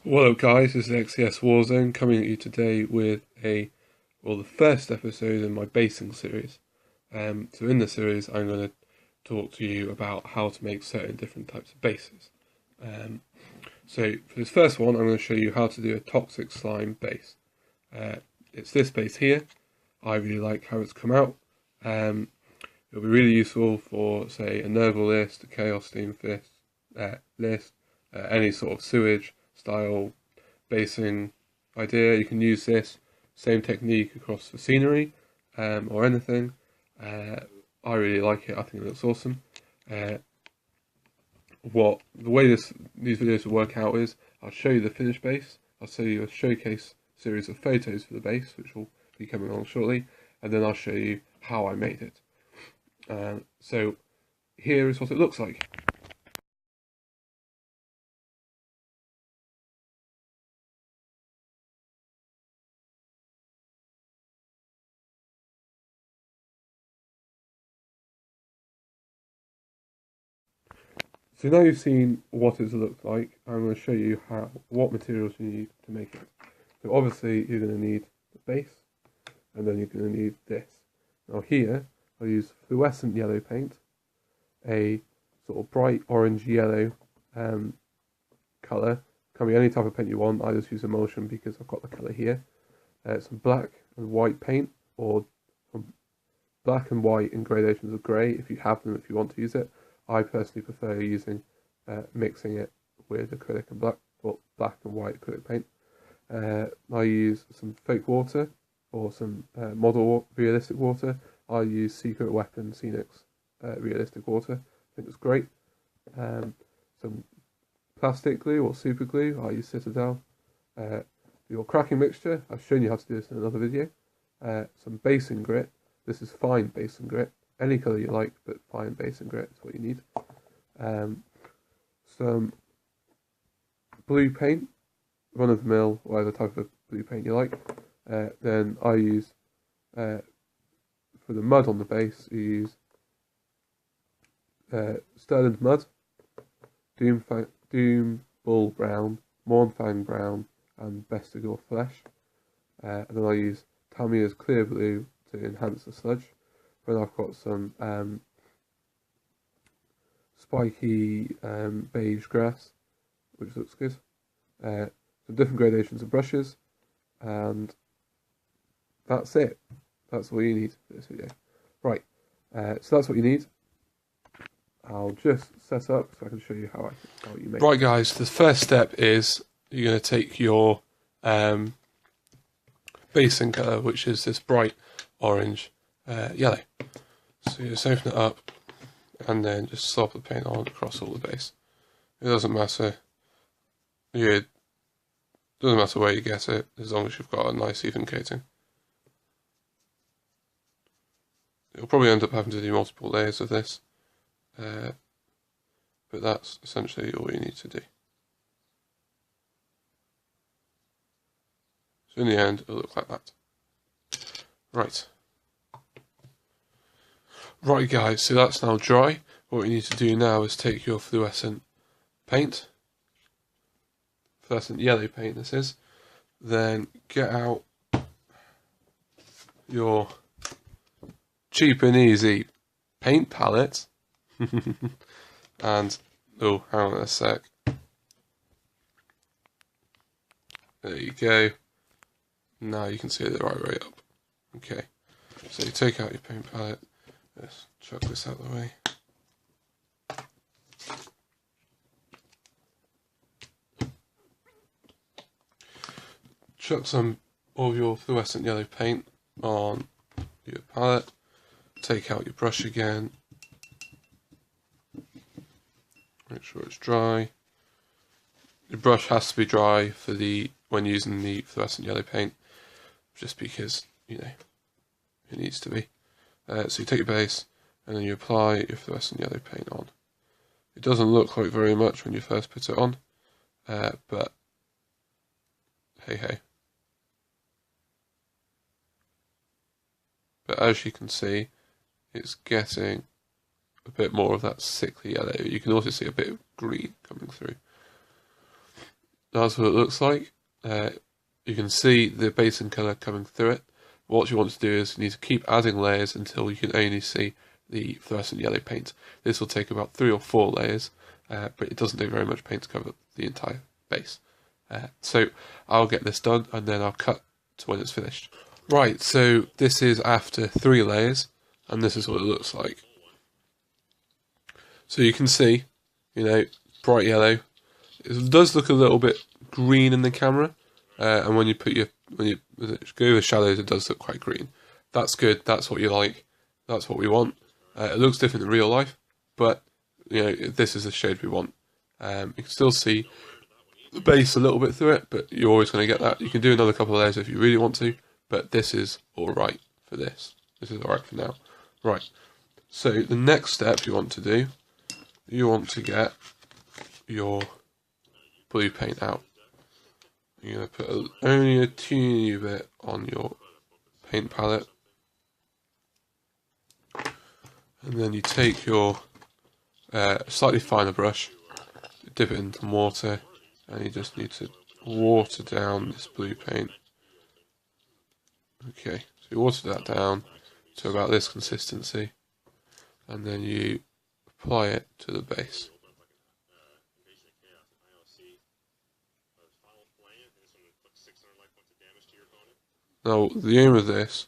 What up guys, this is XCS Warzone coming at you today with the first episode in my basing series. So in the series I'm going to talk to you about how to make certain different types of bases. So for this first one I'm going to show you how to do a toxic slime base. It's this base here. I really like how it's come out. It'll be really useful for say a Nurgle list, a Chaos Steam Fist list, any sort of sewage style basing idea. You can use this same technique across the scenery or anything. I really like it. I think it looks awesome. The way these videos will work out is I'll show you the finished base. I'll show you a showcase series of photos for the base, which will be coming along shortly, and then I'll show you how I made it. So here is what it looks like. So now you've seen what it looks like, I'm going to show you what materials you need to make it. So obviously you're going to need the base, and then you're going to need this. Now here, I'll use fluorescent yellow paint, a sort of bright orange yellow colour. Can be any type of paint you want, I just use emulsion because I've got the colour here. Some black and white paint, or some black and white in gradations of grey if you have them, if you want to use it. I personally prefer using mixing it with acrylic and black and white acrylic paint. I use some fake water or some model realistic water. I use Secret Weapon Scenics realistic water. I think it's great. Some plastic glue or super glue. I use Citadel. Your cracking mixture. I've shown you how to do this in another video. Some basing grit. This is fine basing grit. Any colour you like, but fine basing grit is what you need. Some blue paint, run of the mill, whatever type of blue paint you like. Then I use, for the mud on the base, you use Stirland Mud, Doom Bull Brown, Mornfang Brown, and Bestigor Flesh. And then I use Tamiya's Clear Blue to enhance the sludge. Then I've got some spiky beige grass, which looks good. Some different gradations of brushes, and that's it. That's all you need for this video. Right, so that's what you need. I'll just set up so I can show you how you make it. Right guys, the first step is you're going to take your basing colour, which is this bright orange yellow. So you just open it up and then just slop the paint on across all the base. It doesn't matter. It doesn't matter where you get it, as long as you've got a nice even coating. You'll probably end up having to do multiple layers of this, but that's essentially all you need to do. So in the end, it'll look like that. Right. Right guys, so that's now dry. What you need to do now is take your fluorescent paint, fluorescent yellow paint this is, then get out your cheap and easy paint palette, and, oh, hang on a sec, there you go, now you can see it the right way up. Okay, so you take out your paint palette. Let's chuck this out of the way. Chuck some of your fluorescent yellow paint on your palette. Take out your brush again. Make sure it's dry. Your brush has to be dry for when using the fluorescent yellow paint, just because, you know, it needs to be. So you take your base and then you apply your fluorescent yellow paint on. It doesn't look like very much when you first put it on, but hey hey. But as you can see, it's getting a bit more of that sickly yellow. You can also see a bit of green coming through. that's what it looks like. You can see the base and colour coming through it. What you want to do is you need to keep adding layers until you can only see the fluorescent yellow paint. This will take about 3 or 4 layers, but it doesn't take very much paint to cover the entire base. So I'll get this done and then I'll cut to when it's finished. Right, so this is after 3 layers, and this is what it looks like. So you can see, bright yellow. It does look a little bit green in the camera, and when you go with shadows, it does look quite green. That's good. That's what you like. That's what we want. It looks different in real life, but this is the shade we want. You can still see the base a little bit through it, but you're always going to get that. You can do another couple of layers if you really want to, but this is all right for this. This is all right for now. Right. So the next step you want to do, you want to get your blue paint out. You're going to put only a teeny bit on your paint palette. And then you take your slightly finer brush, dip it in some water, and you just need to water down this blue paint. Okay, so you water that down to about this consistency, and then you apply it to the base. Now, the aim of this,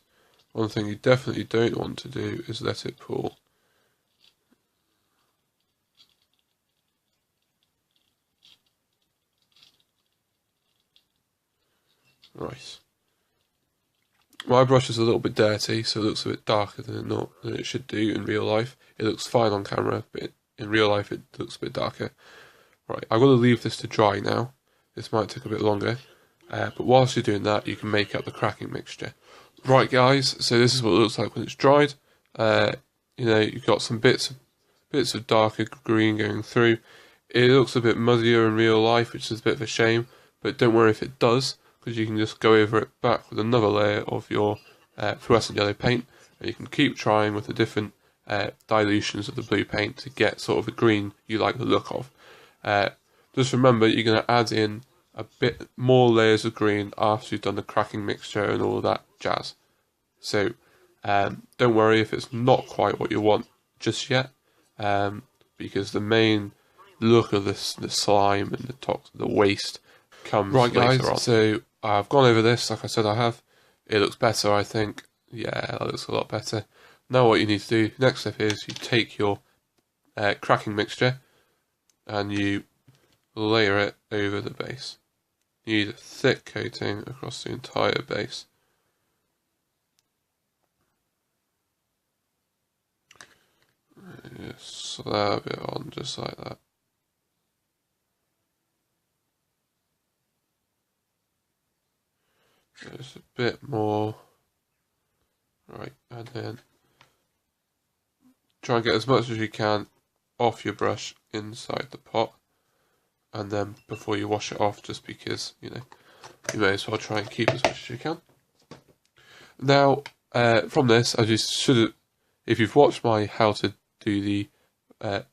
one thing you definitely don't want to do is let it pool. Right. My brush is a little bit dirty, so it looks a bit darker than it should do in real life. It looks fine on camera, but in real life it looks a bit darker. Right, I'm going to leave this to dry now. This might take a bit longer, but whilst you're doing that, you can make up the cracking mixture. Right, guys, so this is what it looks like when it's dried. You've got some bits of darker green going through. It looks a bit muddier in real life, which is a bit of a shame, but don't worry if it does, because you can just go over it back with another layer of your fluorescent yellow paint, and you can keep trying with the different dilutions of the blue paint to get sort of the green you like the look of. Just remember, you're going to add in a bit more layers of green after you've done the cracking mixture and all of that jazz. So don't worry if it's not quite what you want just yet, because the main look of the slime and the waste comes later on. So I've gone over this, like I said I have. It looks better, I think. Yeah, that looks a lot better. Now what you need to do, next step is you take your cracking mixture and you layer it over the base. You need a thick coating across the entire base. Just slab it on just like that. Just a bit more. Right, and then try and get as much as you can off your brush inside the pot, and then before you wash it off, just because you may as well try and keep as much as you can. Now from this, as you should have, if you've watched my how to do the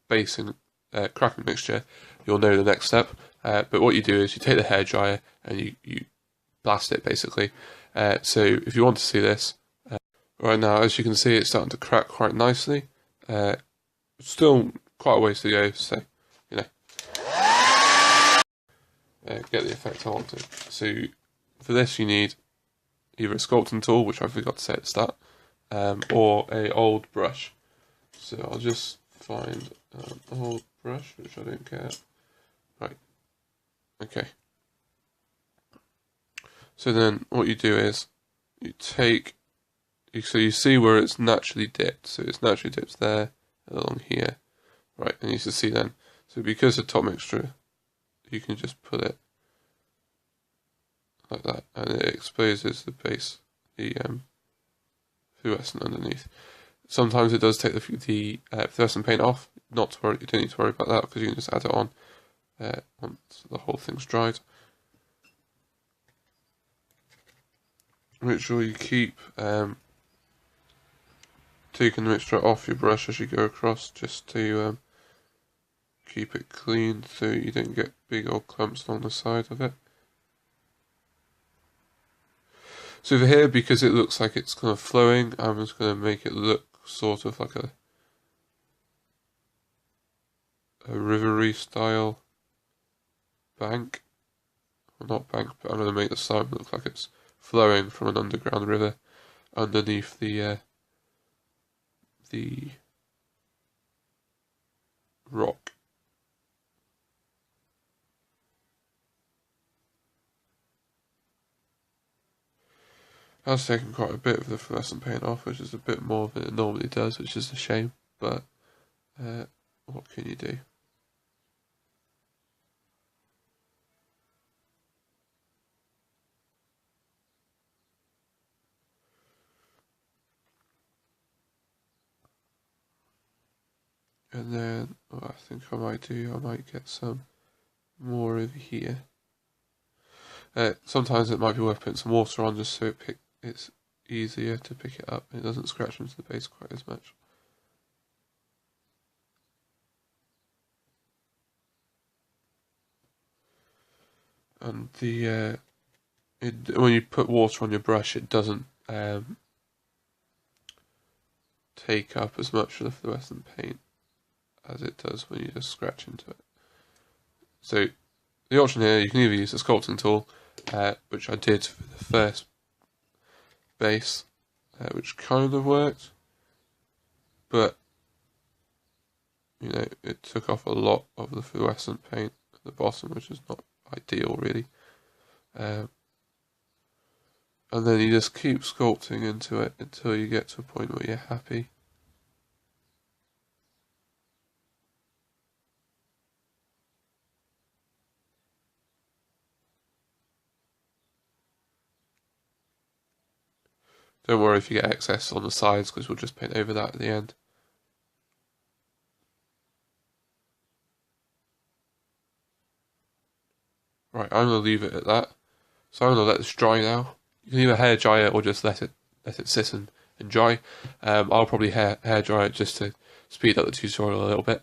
base and cracking mixture, you'll know the next step. But what you do is you take the hairdryer and you blast it basically. So if you want to see this, right now, as you can see, it's starting to crack quite nicely. Still quite a ways to go, so get the effect I want to. So for this, you need either a sculpting tool, which I forgot to say at the start, or a old brush. So I'll just find an old brush, which I don't get. Right. Okay. So then what you do is you take, so you see where it's naturally dipped. So it's naturally dipped there, along here. Right, and you can see then. So because of top mixture, you can just put it like that, and it exposes the base, the fluorescent underneath. Sometimes it does take the fluorescent paint off. Not to worry, you don't need to worry about that because you can just add it on once the whole thing's dried. Make sure you keep taking the mixture off your brush as you go across, just to keep it clean so you don't get big old clumps along the side of it. So over here, because it looks like it's kind of flowing, I'm just going to make it look sort of like a rivery style bank. Well, not bank, but I'm going to make the slime look like it's flowing from an underground river underneath the rock. That's taken quite a bit of the fluorescent paint off, which is a bit more than it normally does, which is a shame, but what can you do? And then what I think I might do, I might get some more over here. Sometimes it might be worth putting some water on just so it's easier to pick it up and it doesn't scratch into the base quite as much. And when you put water on your brush, it doesn't take up as much of the fluorescent paint as it does when you just scratch into it. So the option here, you can either use the sculpting tool, which I did for the first base, which kind of worked, but you know, it took off a lot of the fluorescent paint at the bottom, which is not ideal really. And then you just keep sculpting into it until you get to a point where you're happy. Don't worry if you get excess on the sides, because we'll just paint over that at the end. Right, I'm going to leave it at that. So I'm going to let this dry now. You can either hair dry it or just let it sit and dry. I'll probably hair dry it just to speed up the tutorial a little bit.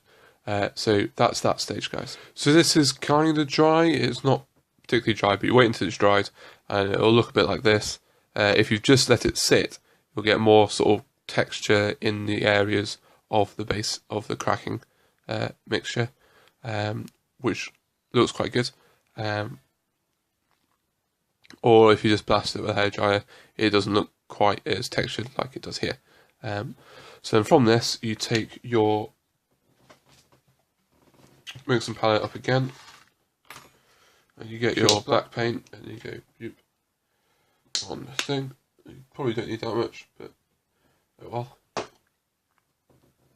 So that's that stage, guys. So this is kind of dry. It's not particularly dry, but you wait until it's dried and it'll look a bit like this. If you've just let it sit, you'll get more sort of texture in the areas of the base of the cracking mixture, which looks quite good. Or if you just blast it with a hairdryer, it doesn't look quite as textured like it does here. So then from this, you take your mixing palette up again, and you get your black paint, and you go on the thing. You probably don't need that much, but oh well.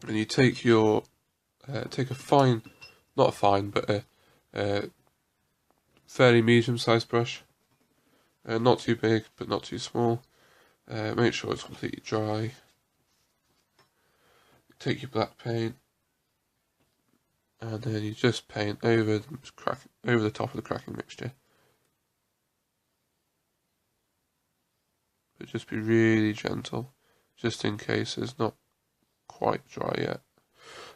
And you take your take a fine, not a fine, but a fairly medium-sized brush. Not too big, but not too small. Make sure it's completely dry. Take your black paint, and then you just paint over the top of the cracking mixture. But just be really gentle, just in case it's not quite dry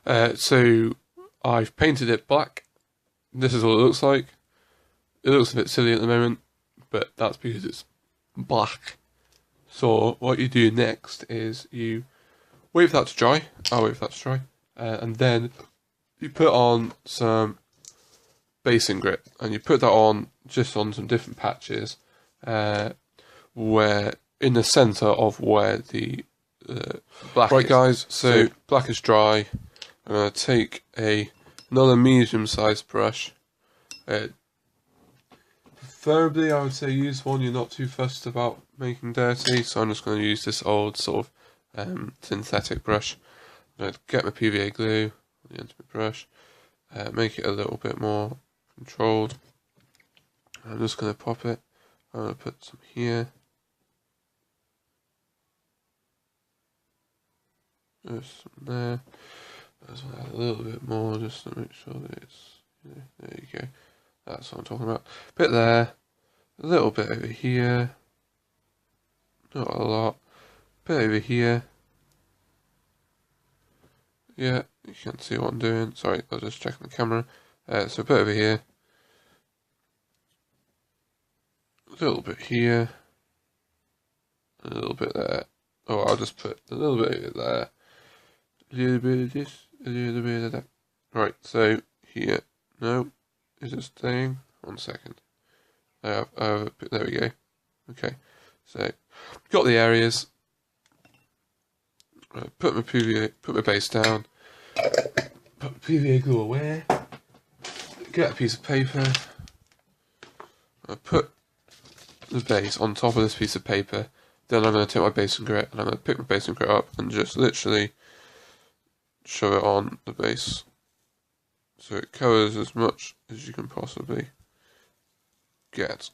yet. So I've painted it black. This is what it looks like. It looks a bit silly at the moment, but that's because it's black. So what you do next is you wait for that to dry. I'll wait for that to dry, and then you put on some basing grit, and you put that on just on some different patches, where in the centre of where the black is. Right, guys. So black is dry. I'm going to take another medium-sized brush. Preferably, I would say use one you're not too fussed about making dirty. So I'm just going to use this old sort of synthetic brush. I'm going to get my PVA glue on the end of my brush, make it a little bit more controlled. I'm just going to pop it. I'm going to put some here. Just some there. I just want to add a little bit more just to make sure that it's, there you go. That's what I'm talking about. Bit there, a little bit over here, not a lot, bit over here. Yeah, you can't see what I'm doing. Sorry, I was just checking the camera. So a bit over here, a little bit here, a little bit there. Oh, I'll just put a little bit of it there, a little bit of this, a little bit of that. Right, so here, no, is it staying? 1 second. There we go. Okay, so got the areas. Put my base down. Put the PVA glue away. Get a piece of paper. I put the base on top of this piece of paper. Then I'm going to take my base and grit, and I'm going to pick my base and grit up and just literally shove it on the base, so it covers as much as you can possibly get.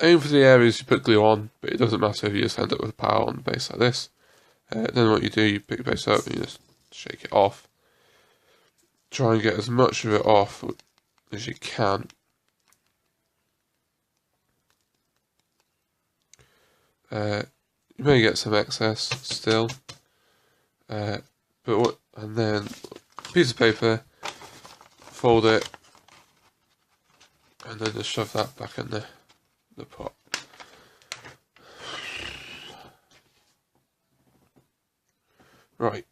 Aim for the areas you put glue on, but it doesn't matter if you just end up with a pile on the base like this. Then what you do, you pick your base up and you just shake it off. Try and get as much of it off as you can. You may get some excess still, and then piece of paper, fold it, and then just shove that back in the pot. Right,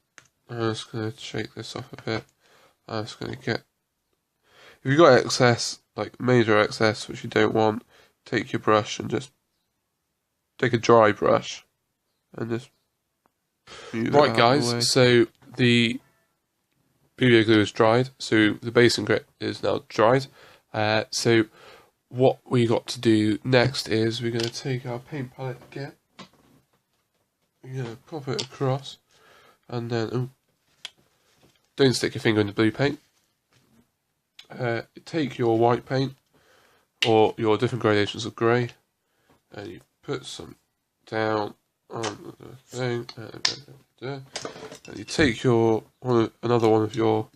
I'm just going to shake this off a bit. I'm just going to get, if you've got excess, like major excess, which you don't want, take your brush and just take a dry brush and just move it out of the way. So the PVA glue is dried, so the base and grit is now dried. So what we got to do next is we're going to take our paint palette again, we're going to pop it across, and then don't stick your finger in the blue paint. Take your white paint or your different gradations of grey, and you put some down on the thing, and you take another one of your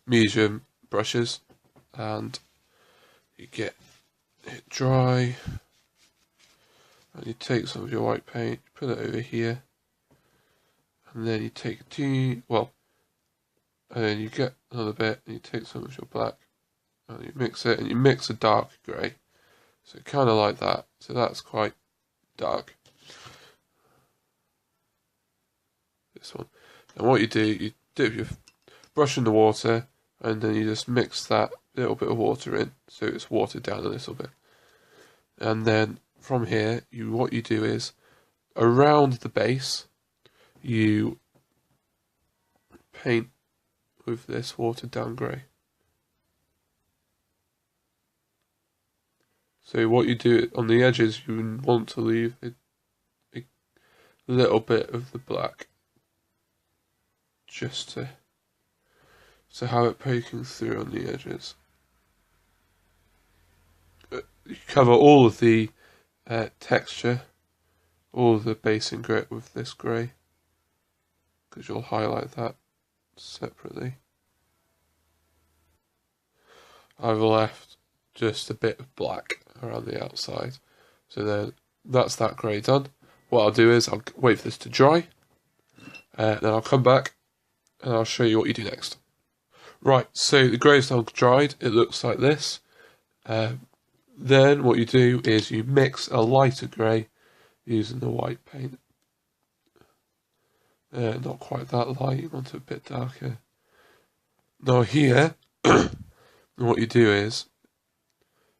medium brushes, and you get it dry, and you take some of your white paint, put it over here, and then you take and then you get another bit, and you take some of your black, and you mix it, and you mix a dark grey, so kind of like that. So that's quite dark. This one, and what you do, you dip your brush in the water, and then you just mix that little bit of water in, so it's watered down a little bit. And then from here, what you do is around the base, you paint with this watered down grey. So what you do on the edges, you want to leave a little bit of the black, just to have it poking through on the edges. You cover all of the texture, all of the base and grit with this grey, because you'll highlight that separately. I've left just a bit of black around the outside, so then that's that grey done. What I'll do is I'll wait for this to dry, then I'll come back and I'll show you what you do next. Right, so the grey's now dried, it looks like this. Then what you do is you mix a lighter grey using the white paint. Not quite that light, you want it a bit darker. Now here, what you do is,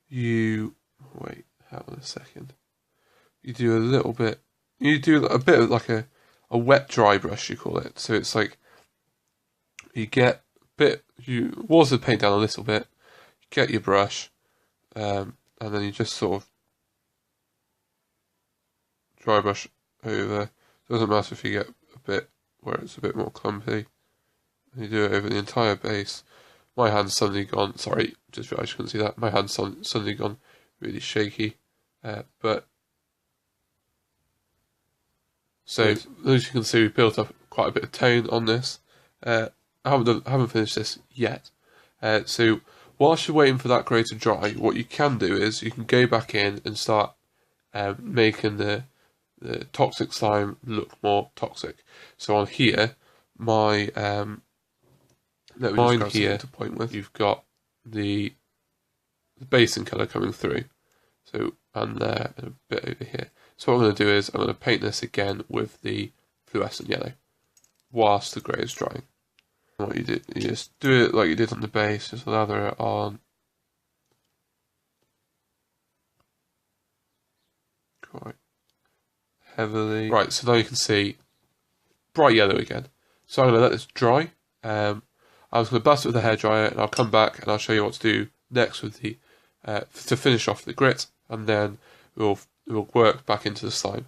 wait, hang on a second. You do a bit of like a wet dry brush, you call it. So it's like, you water the paint down a little bit, you get your brush, and then you just sort of dry brush over. Doesn't matter if you get a bit where it's a bit more clumpy. And you do it over the entire base. My hand's suddenly gone, sorry, just realised you couldn't see that. My hand's suddenly gone really shaky. So as you can see, we've built up quite a bit of tone on this. I haven't finished this yet. So whilst you're waiting for that grey to dry, what you can do is you can go back in and start making the toxic slime look more toxic. So on here, my let me line here to point with. You've got the basin colour coming through. So, and there, and a bit over here. So what I'm going to do is I'm going to paint this again with the fluorescent yellow whilst the grey is drying. And what you do, you just do it like you did on the base, just lather it on quite heavily. Right, so now you can see bright yellow again. So I'm going to let this dry. I was going to blast it with a hairdryer, and I'll come back and I'll show you what to do next with the to finish off the grit, and then we'll work back into the slime.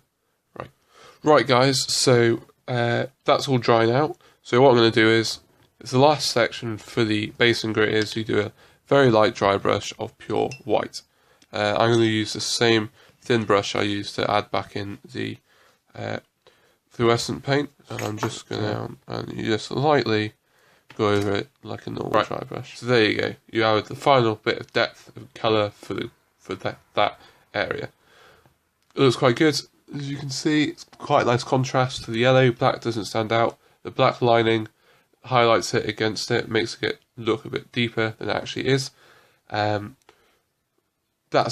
Right, guys. So that's all drying out. So what I'm going to do is, it's the last section for the basin grit is you do a very light dry brush of pure white. I'm going to use the same thin brush I used to add back in the fluorescent paint, and I'm just going to, and you just lightly go over it like a normal dry brush. So there you go. You added the final bit of depth of colour for that area. It looks quite good. As you can see, it's quite a nice contrast to the yellow. Black doesn't stand out. The black lining highlights it against it, makes it look a bit deeper than it actually is. That's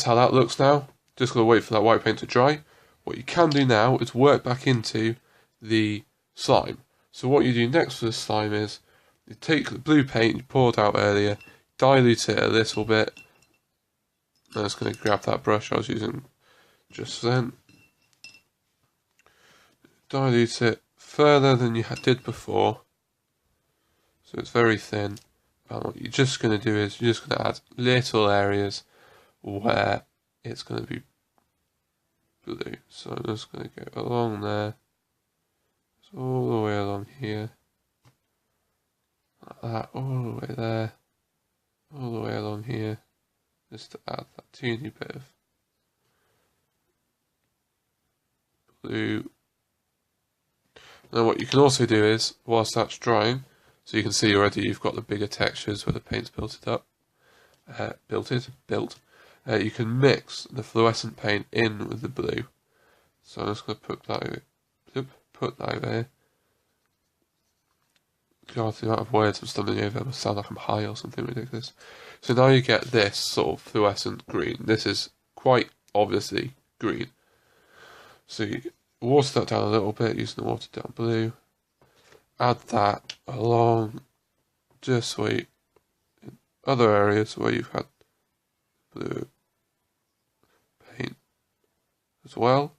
how that looks now. Just got to wait for that white paint to dry. What you can do now is work back into the slime. So what you do next for the slime is you take the blue paint you poured out earlier, dilute it a little bit. I'm just going to grab that brush I was using just then. Dilute it further than you did before, so it's very thin. And what you're just going to do is you're just going to add little areas where it's going to be blue. So I'm just going to go along there, so all the way along here, like that, all the way there, all the way along here, just to add that teeny bit of blue. Now what you can also do is, whilst that's drying, so you can see already you've got the bigger textures where the paint's built, you can mix the fluorescent paint in with the blue. So I'm just going to put that over here. God, the amount of words I'm stumbling over must sound like I'm high or something ridiculous. So now you get this sort of fluorescent green. This is quite obviously green. So you water that down a little bit using the watered down blue. Add that along just so in other areas where you've had blue paint as well.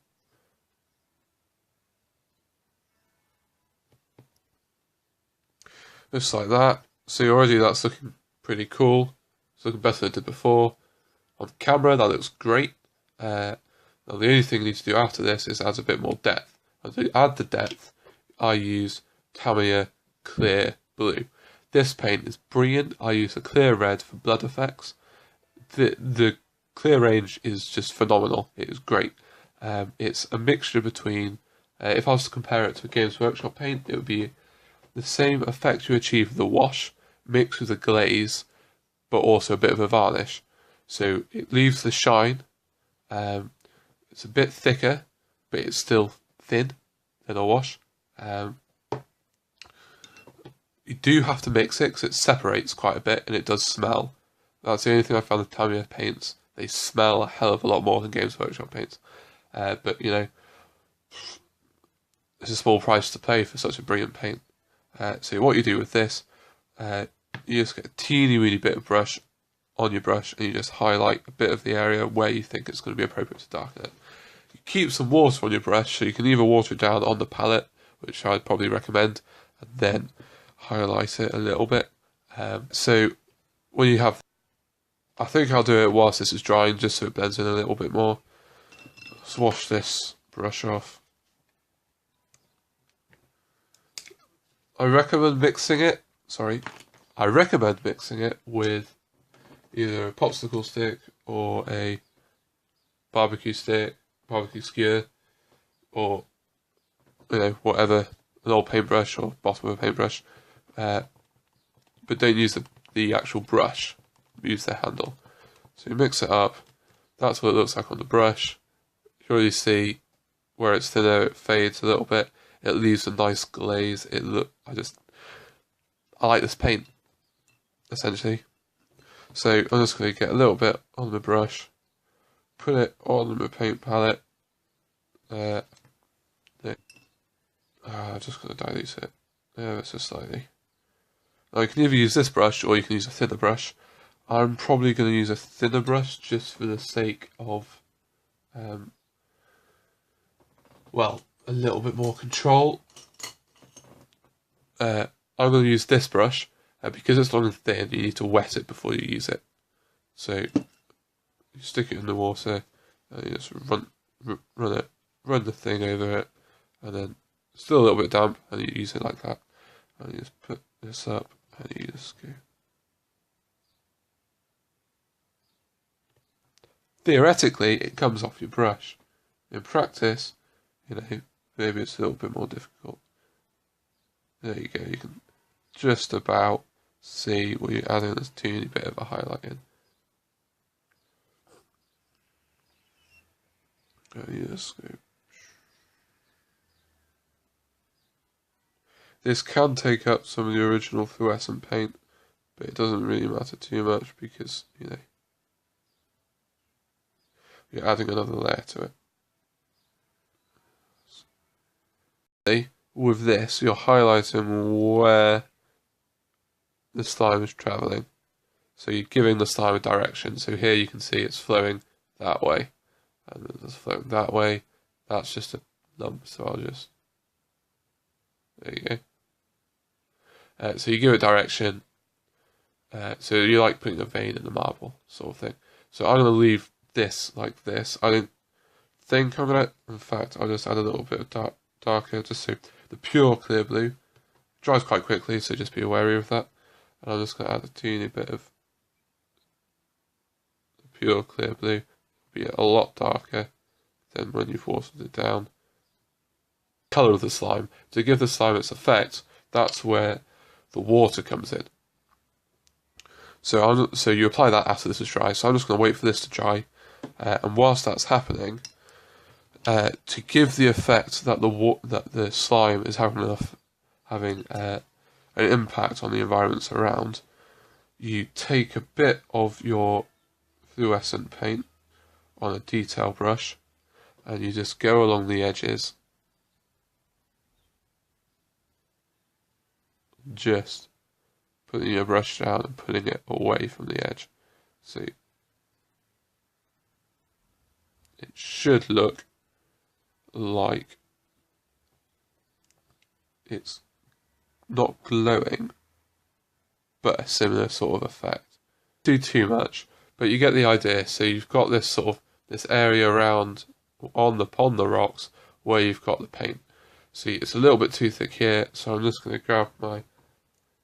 Just like that. See, already that's looking pretty cool. It's looking better than it did before. On camera, that looks great. Now the only thing you need to do after this is add a bit more depth. And to add the depth, I use Tamiya Clear Blue. This paint is brilliant. I use a clear red for blood effects. The clear range is just phenomenal. It is great. It's a mixture between, if I was to compare it to a Games Workshop paint, it would be the same effect you achieve with the wash, mixed with a glaze, but also a bit of a varnish. So it leaves the shine. It's a bit thicker, but it's still thin than a wash. You do have to mix it because it separates quite a bit and it does smell. That's the only thing I found with Tamiya paints. They smell a hell of a lot more than Games Workshop paints. But, you know, it's a small price to pay for such a brilliant paint. So what you do with this, you just get a teeny weeny bit of brush on your brush and you just highlight a bit of the area where you think it's going to be appropriate to darken it. You keep some water on your brush, so you can either water it down on the palette, which I'd probably recommend, and then highlight it a little bit. So when you have, I think I'll do it whilst this is drying, just so it blends in a little bit more. Let's wash this brush off. I recommend mixing it with either a popsicle stick or a barbecue stick, barbecue skewer, or, you know, whatever, an old paintbrush or bottom of a paintbrush. But don't use the actual brush, use the handle. So you mix it up, that's what it looks like on the brush. You can already see where it's thinner, it fades a little bit. It leaves a nice glaze. I like this paint. essentially. So I'm just going to get a little bit on the brush, put it on my paint palette. I'm just going to dilute it ever so slightly. Now you can either use this brush or you can use a thinner brush. I'm probably going to use a thinner brush just for the sake of, well, a little bit more control. I'm going to use this brush. Because it's long and thin, you need to wet it before you use it. So you stick it in the water, and you just run the thing over it, and then still a little bit damp, and you use it like that. And you just put this up, and you just go. Theoretically, it comes off your brush. In practice, maybe it's a little bit more difficult. There you go. You can just about see where you're adding this teeny bit of a highlight in. This can take up some of the original fluorescent paint, but it doesn't really matter too much because, you're adding another layer to it. With this, you're highlighting where the slime is travelling. So you're giving the slime a direction. So here you can see it's flowing that way. And it's flowing that way. That's just a lump, so I'll just... There you go. So you give it direction. So you like putting a vein in the marble, sort of thing. So I'm going to leave this like this. I don't think I'm going to... In fact, I'll just add a little bit of darker, just so the pure clear blue dries quite quickly, so just be wary of that. And I'm just going to add a teeny bit of the pure clear blue. Be a lot darker than when you've watered it down. Colour of the slime. To give the slime its effect, that's where the water comes in. So you apply that after this is dry. So I'm just going to wait for this to dry. And whilst that's happening, to give the effect that the slime is having an impact on the environments around, you take a bit of your fluorescent paint on a detail brush and you just go along the edges, just putting your brush down and putting it away from the edge. So it should look like it's not glowing, but a similar sort of effect. Do too much, but you get the idea. So you've got this sort of this area around on the rocks where you've got the paint. See, it's a little bit too thick here, so I'm just going to grab my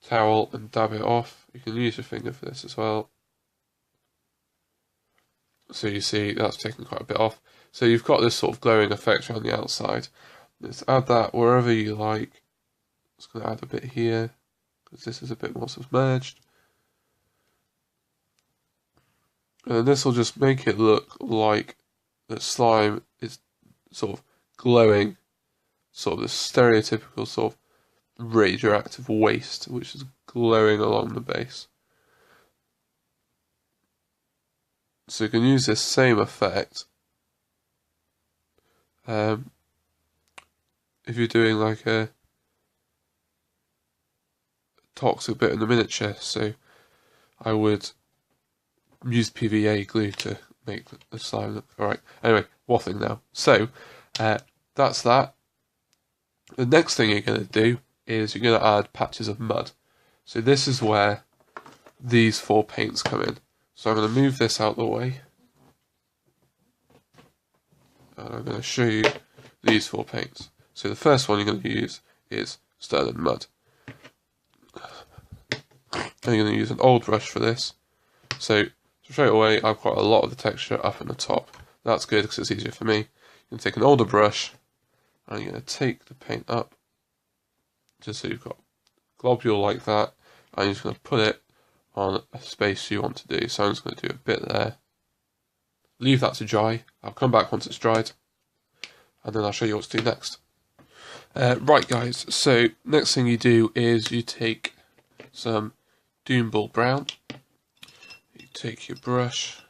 towel and dab it off. You can use your finger for this as well. So you see that's taken quite a bit off. So you've got this sort of glowing effect around the outside. Let's add that wherever you like. Just going to add a bit here because this is a bit more submerged. And this will just make it look like the slime is sort of glowing, sort of the stereotypical sort of radioactive waste which is glowing along the base. So you can use this same effect if you're doing like a toxic bit in the miniature. So I would use PVA glue to make the slime look alright. Anyway, waffling now. So that's that. The next thing you're going to do is you're going to add patches of mud. So this is where these 4 paints come in. So I'm going to move this out of the way. And I'm going to show you these 4 paints. So the first one you're going to use is Sterling Mud. And you're going to use an old brush for this. So straight away I've got a lot of the texture up in the top. That's good because it's easier for me. You can take an older brush and you're going to take the paint up just so you've got a globule like that, and you're just going to put it on a space you want to do. So I'm just going to do a bit there. Leave that to dry. I'll come back once it's dried, and then I'll show you what to do next. Right guys, so next thing you do is you take some Doom Ball Brown. You take your brush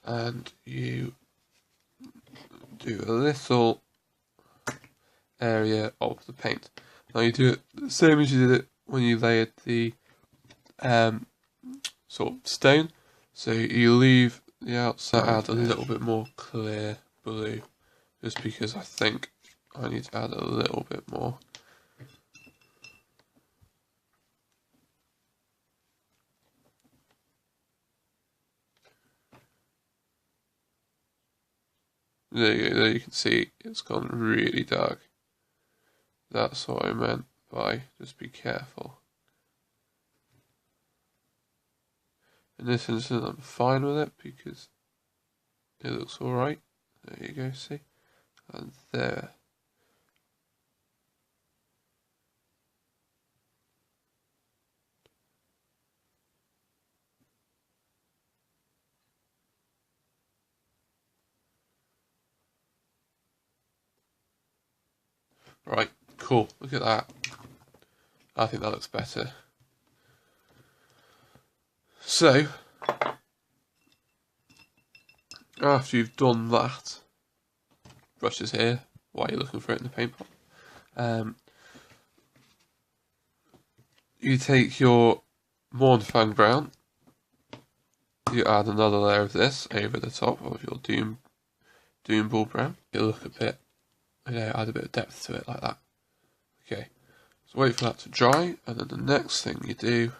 and you do a little area of the paint. Now you do it the same as you did it when you layered the sort of stone. So you leave the outside, add a little bit more clear blue, just because I think I need to add a little bit more. There you can see it's gone really dark. That's what I meant by just be careful. In this instance, I'm fine with it because it looks alright. There you go, see? And there. Right, cool. Look at that. I think that looks better. So, after you've done that, brushes here, while you're looking for it in the paint pot, you take your Mornfang Brown, you add another layer of this over the top of your Doom Ball Brown. It'll look a bit, add a bit of depth to it like that. Okay, so wait for that to dry, and then the next thing you do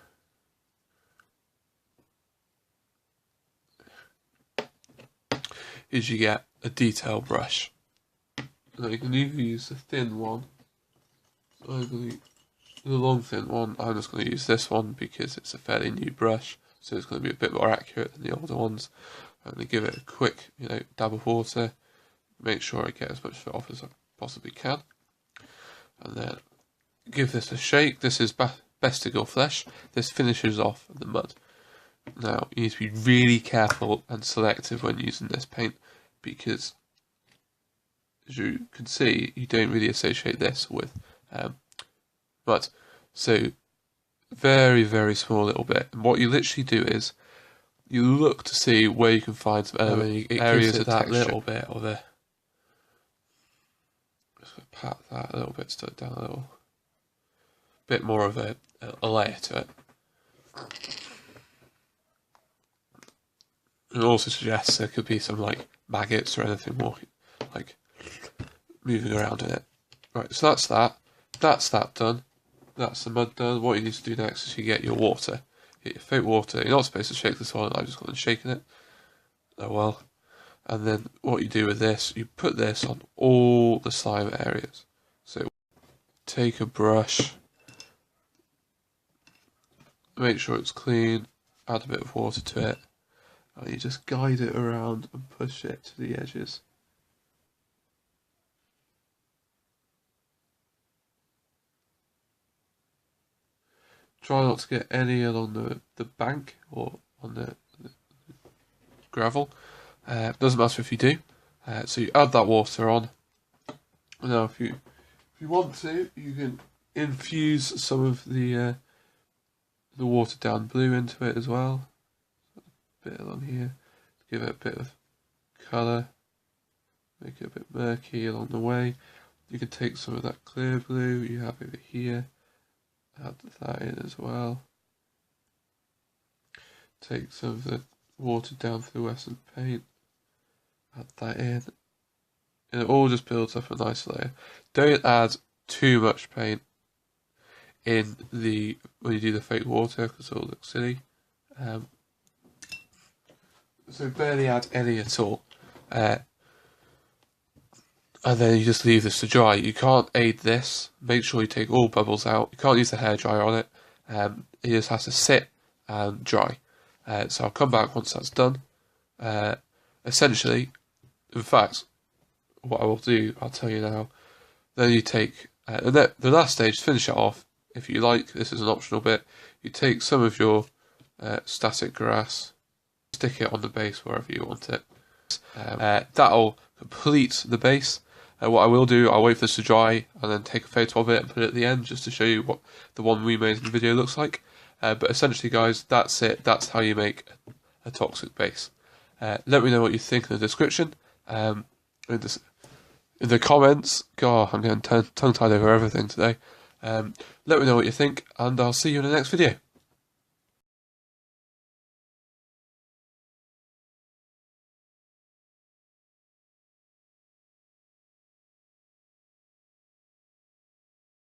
is you get a detail brush. Now you can either use the thin one, the long thin one. I'm just going to use this one because it's a fairly new brush, so it's going to be a bit more accurate than the older ones. I'm going to give it a quick, dab of water, make sure I get as much of it off as I possibly can, and then give this a shake. This is Bestigal Flesh. This finishes off the mud. Now you need to be really careful and selective when using this paint because, as you can see, you don't really associate this with mud. So very, very small little bit. And what you literally do is you look to see where you can find some areas of that little bit of the. Just gonna pat that a little bit, stuck it down a little bit more of a layer to it. It also suggests there could be some maggots or anything more moving around in it. Right, so that's that. That's that done. That's the mud done. What you need to do next is you get your water. Get your fake water. You're not supposed to shake this one. I've just gone and shaken it. Oh well. And then what you do with this, you put this on all the slime areas. So take a brush, make sure it's clean, add a bit of water to it, and you just guide it around and push it to the edges. Try not to get any along the bank or on the gravel. Doesn't matter if you do. So you add that water on. Now, if you want to, you can infuse some of the watered down blue into it as well. A bit along here, give it a bit of colour, make it a bit murky along the way. You can take some of that clear blue you have over here, add that in as well. Take some of the watered down fluorescent paint, add that in, and it all just builds up a nice layer. Don't add too much paint in when you do the fake water because it'll look silly. So barely add any at all. And then you just leave this to dry. You can't aid this. Make sure you take all bubbles out. You can't use the hairdryer on it. It just has to sit and dry. So I'll come back once that's done. Essentially, in fact, what I will do, I'll tell you now. Then you take the last stage, finish it off. If you like, this is an optional bit. You take some of your static grass, stick it on the base wherever you want it. That'll complete the base. What I will do, I'll wait for this to dry and then take a photo of it and put it at the end just to show you what the one we made in the video looks like. But essentially, guys, that's it. That's how you make a toxic base. Let me know what you think in the description. In the comments. God, I'm getting tongue-tied over everything today. Let me know what you think, and I'll see you in the next video.